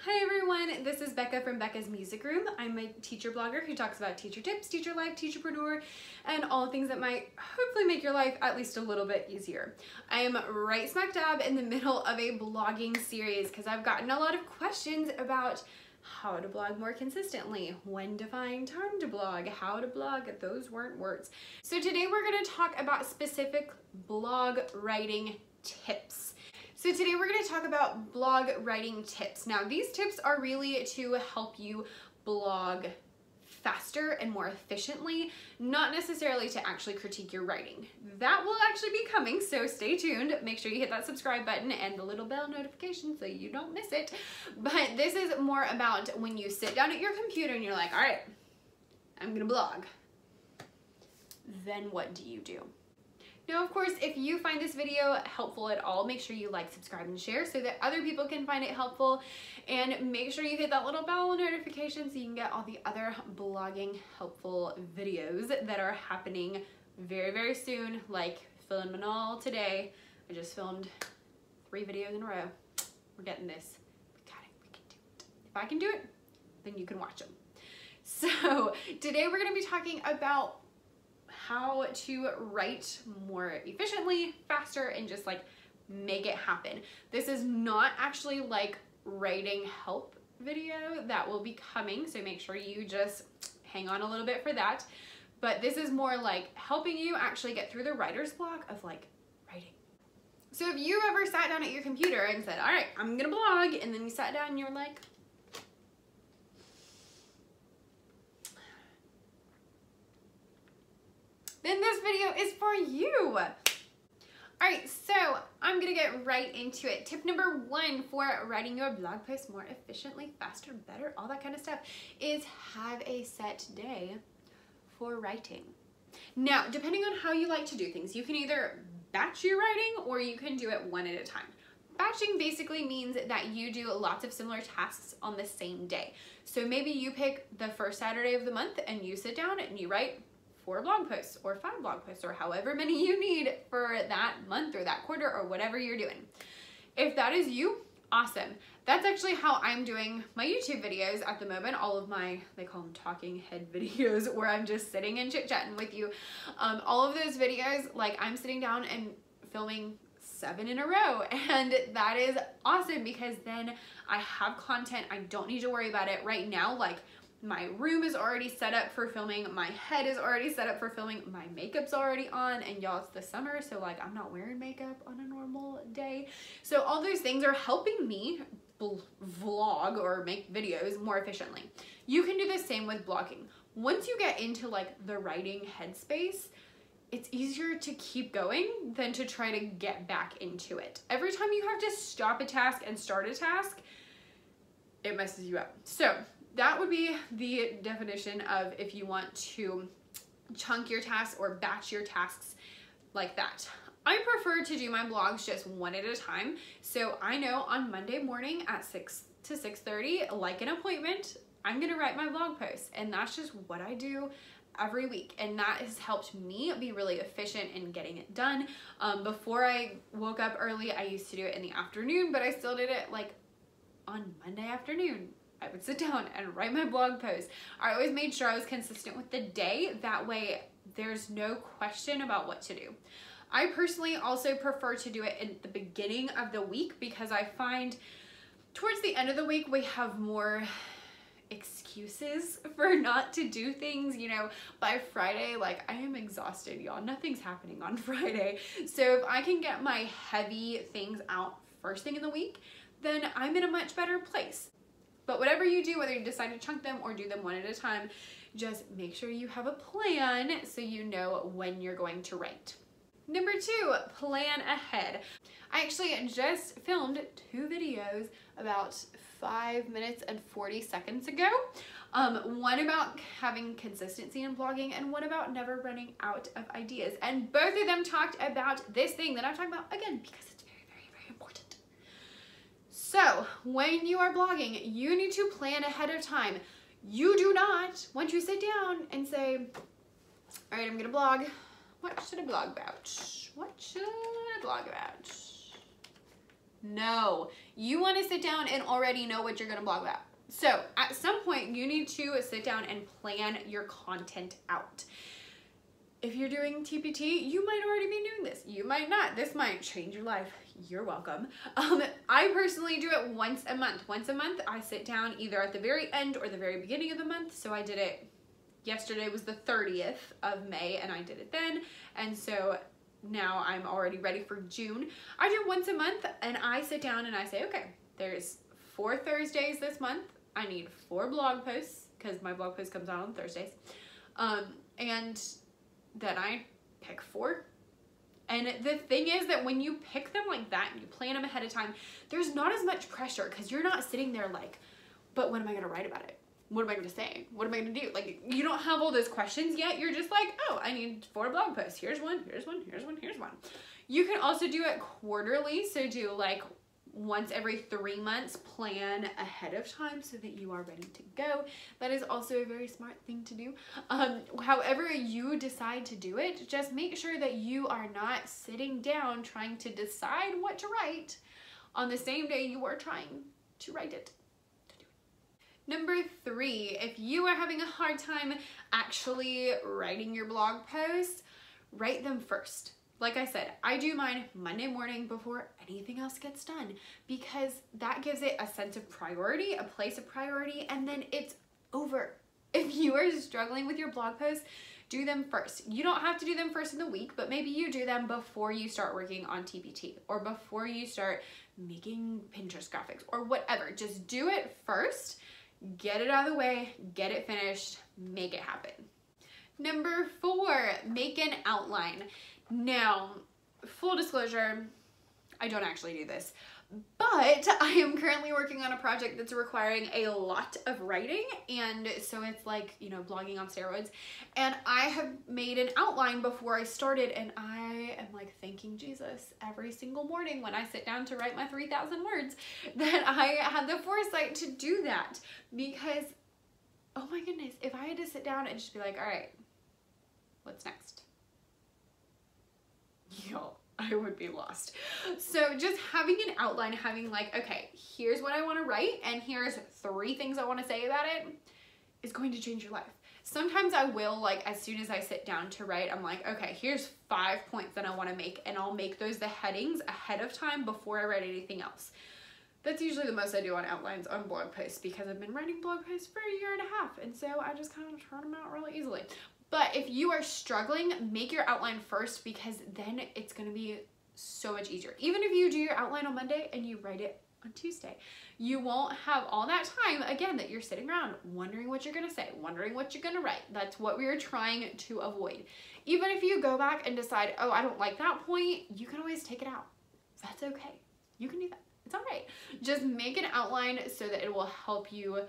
Hi everyone, this is Becca from Becca's Music Room. I'm a teacher blogger who talks about teacher tips, teacher life, teacherpreneur, and all things that might hopefully make your life at least a little bit easier. I am right smack dab in the middle of a blogging series because I've gotten a lot of questions about how to blog more consistently, when to find time to blog, how to blog, those weren't words. So today we're going to talk about specific blog writing tips. So today we're going to talk about blog writing tips. Now these tips are really to help you blog faster and more efficiently, not necessarily to actually critique your writing. That will actually be coming, so stay tuned. Make sure you hit that subscribe button and the little bell notification so you don't miss it. But this is more about when you sit down at your computer and you're like, all right, I'm gonna blog. Then what do you do? Now, of course, if you find this video helpful at all, make sure you like, subscribe, and share so that other people can find it helpful. And make sure you hit that little bell notification so you can get all the other blogging helpful videos that are happening very, very soon, like filming all today. I just filmed 3 videos in a row. We're getting this. We got it. We can do it. If I can do it, then you can watch them. So today we're going to be talking about how to write more efficiently, faster, and just like make it happen. This is not actually like writing help video that will be coming, so make sure you just hang on a little bit for that. But this is more like helping you actually get through the writer's block of like writing. So if you ever sat down at your computer and said, all right, I'm gonna blog, and then you sat down and you were like, then this video is for you. All right, so I'm gonna get right into it. Tip number 1 for writing your blog post more efficiently, faster, better, all that kind of stuff is have a set day for writing. Now, depending on how you like to do things, you can either batch your writing or you can do it one at a time. Batching basically means that you do lots of similar tasks on the same day. So maybe you pick the first Saturday of the month and you sit down and you write 4 blog posts or 5 blog posts or however many you need for that month or that quarter or whatever you're doing. If that is you, awesome. That's actually how I'm doing my YouTube videos at the moment. All of my, they call them talking head videos, where I'm just sitting and chit-chatting with you. All of those videos, like I'm sitting down and filming 7 in a row, and that is awesome because then I have content. I don't need to worry about it right now. Like, my room is already set up for filming, my head is already set up for filming, my makeup's already on, and y'all, it's the summer, so like I'm not wearing makeup on a normal day. So all those things are helping me vlog or make videos more efficiently. You can do the same with blogging. Once you get into like the writing headspace, it's easier to keep going than to try to get back into it. Every time you have to stop a task and start a task, it messes you up. So that would be the definition of if you want to chunk your tasks or batch your tasks like that. I prefer to do my blogs just one at a time. So I know on Monday morning at 6 to 6:30, like an appointment, I'm gonna write my blog post. And that's just what I do every week. And that has helped me be really efficient in getting it done. Before I woke up early, I used to do it in the afternoon, but I still did it like on Monday afternoon. I would sit down and write my blog post. I always made sure I was consistent with the day. That way there's no question about what to do. I personally also prefer to do it at the beginning of the week because I find towards the end of the week we have more excuses for not to do things. You know, by Friday, like I am exhausted, y'all. Nothing's happening on Friday. So if I can get my heavy things out first thing in the week, then I'm in a much better place. But whatever you do, whether you decide to chunk them or do them one at a time, just make sure you have a plan so you know when you're going to write. Number 2, plan ahead. I actually just filmed 2 videos about 5 minutes and 40 seconds ago. One about having consistency in blogging and one about never running out of ideas. And both of them talked about this thing that I'm talking about again because it's very, very, very important. So when you are blogging, you need to plan ahead of time. You do not want to sit down and say, all right, I'm gonna blog. What should I blog about? What should I blog about? No, You want to sit down and already know what you're going to blog about. So at some point you need to sit down and plan your content out. If you're doing TPT, you might already be doing this. You might not. This might change your life. You're welcome. I personally do it once a month. Once a month, I sit down either at the very end or the very beginning of the month. So I did it, yesterday was the 30th of May and I did it then. And so now I'm already ready for June. I do once a month and I sit down and I say, okay, there's 4 Thursdays this month. I need 4 blog posts because my blog post comes out on Thursdays. And then I pick 4. And the thing is that when you pick them like that and you plan them ahead of time, there's not as much pressure because you're not sitting there like, but what am I going to write about it? What am I going to say? What am I going to do? Like, you don't have all those questions yet. You're just like, oh, I need 4 blog posts. Here's one, here's one, here's one, here's one. You can also do it quarterly. So do like once every 3 months, plan ahead of time so that you are ready to go. That is also a very smart thing to do. However you decide to do it, just make sure that you are not sitting down trying to decide what to write on the same day you are trying to write it. Number 3, if you are having a hard time actually writing your blog posts, write them first. Like I said, I do mine Monday morning before anything else gets done because that gives it a sense of priority, a place of priority, and then it's over. If you are struggling with your blog posts, do them first. You don't have to do them first in the week, but maybe you do them before you start working on TPT or before you start making Pinterest graphics or whatever. Just do it first, get it out of the way, get it finished, make it happen. Number 4, make an outline. Now, full disclosure, I don't actually do this, but I am currently working on a project that's requiring a lot of writing, and so it's like, you know, blogging on steroids, and I have made an outline before I started, and I am like thanking Jesus every single morning when I sit down to write my 3,000 words that I had the foresight to do that, because, oh my goodness, if I had to sit down and just be like, all right, what's next? Y'all, I would be lost. So just having an outline, having like, okay, here's what I want to write and here's 3 things I want to say about it is going to change your life. Sometimes I will, like, as soon as I sit down to write, I'm like, okay, here's 5 points that I want to make, and I'll make those the headings ahead of time before I write anything else. That's usually the most I do on outlines on blog posts because I've been writing blog posts for a year and a half, and so I just kind of turn them out really easily. But if you are struggling, make your outline first because then it's going to be so much easier. Even if you do your outline on Monday and you write it on Tuesday, you won't have all that time, again, that you're sitting around wondering what you're going to say, wondering what you're going to write. That's what we are trying to avoid. Even if you go back and decide, oh, I don't like that point, you can always take it out. That's okay. You can do that. It's all right. Just make an outline so that it will help you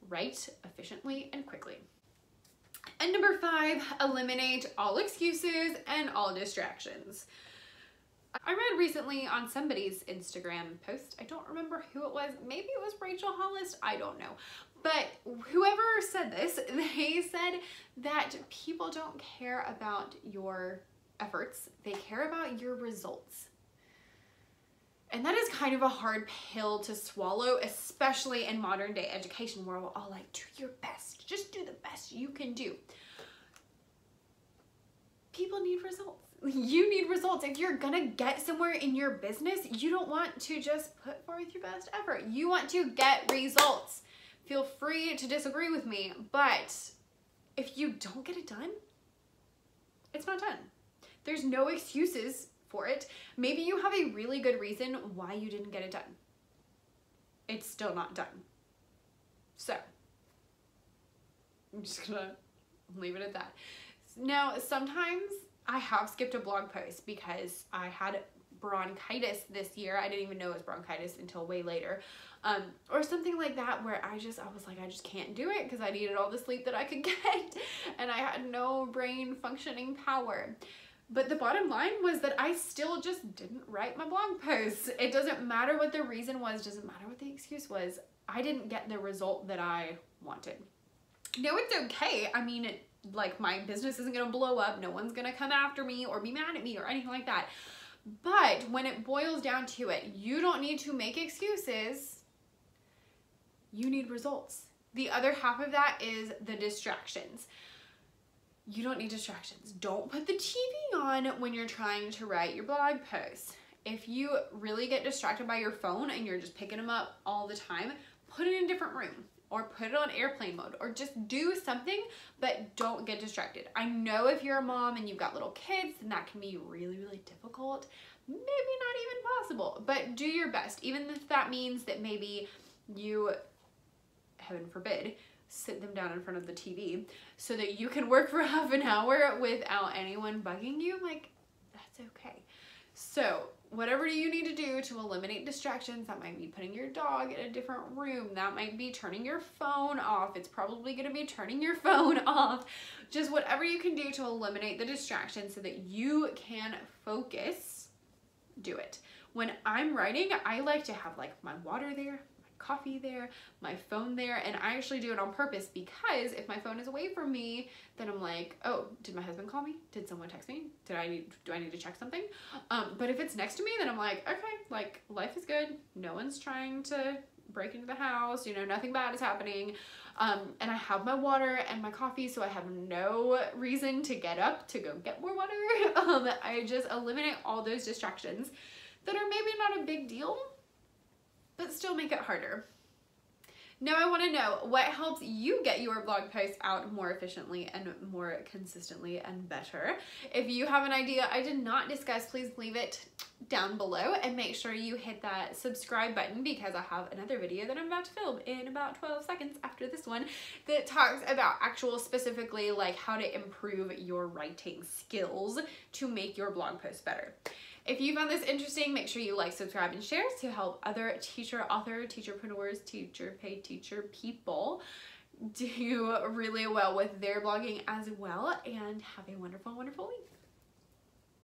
write efficiently and quickly. And number 5, eliminate all excuses and all distractions. I read recently on somebody's Instagram post, I don't remember who it was, maybe it was Rachel Hollis, I don't know. But whoever said this, they said that people don't care about your efforts, they care about your results. And that is kind of a hard pill to swallow, especially in modern day education where we're all like, do your best, just do the best you can do. People need results. You need results. If you're gonna get somewhere in your business, you don't want to just put forth your best effort. You want to get results. Feel free to disagree with me, but if you don't get it done, it's not done. There's no excuses for it. Maybe you have a really good reason why you didn't get it done. It's still not done. So, I'm just gonna leave it at that. Now, sometimes I have skipped a blog post because I had bronchitis this year. I didn't even know it was bronchitis until way later. Or something like that where I was like, I just can't do it because I needed all the sleep that I could get and I had no brain functioning power. But the bottom line was that I still just didn't write my blog posts. It doesn't matter what the reason was, doesn't matter what the excuse was. I didn't get the result that I wanted. No, it's okay. I mean, like, my business isn't gonna blow up. No one's gonna come after me or be mad at me or anything like that. But when it boils down to it, you don't need to make excuses. You need results. The other half of that is the distractions. You don't need distractions. Don't put the TV on when you're trying to write your blog post. If you really get distracted by your phone and you're just picking them up all the time, put it in a different room or put it on airplane mode or just do something, but don't get distracted. I know if you're a mom and you've got little kids, then that can be really, really difficult. Maybe not even possible, but do your best. Even if that means that maybe you, heaven forbid, sit them down in front of the TV so that you can work for half an hour without anyone bugging you, like, that's okay. So whatever you need to do to eliminate distractions, that might be putting your dog in a different room, that might be turning your phone off, it's probably going to be turning your phone off, just whatever you can do to eliminate the distractions so that you can focus, do it. When I'm writing, I like to have like my water there, coffee there, my phone there, and I actually do it on purpose because if my phone is away from me, then I'm like, oh, did my husband call me? Did someone text me? Do I need to check something? But if it's next to me, then I'm like, okay, like life is good. No one's trying to break into the house, you know, nothing bad is happening. And I have my water and my coffee, so I have no reason to get up to go get more water. I just eliminate all those distractions that are maybe not a big deal, but still make it harder. Now I want to know what helps you get your blog posts out more efficiently and more consistently and better. If you have an idea I did not discuss, please leave it down below and make sure you hit that subscribe button because I have another video that I'm about to film in about 12 seconds after this one that talks about actual specifically like how to improve your writing skills to make your blog posts better. If you found this interesting, make sure you like, subscribe, and share to help other teacherpreneurs, teacher-paid teacher people do really well with their blogging as well. And have a wonderful, wonderful week.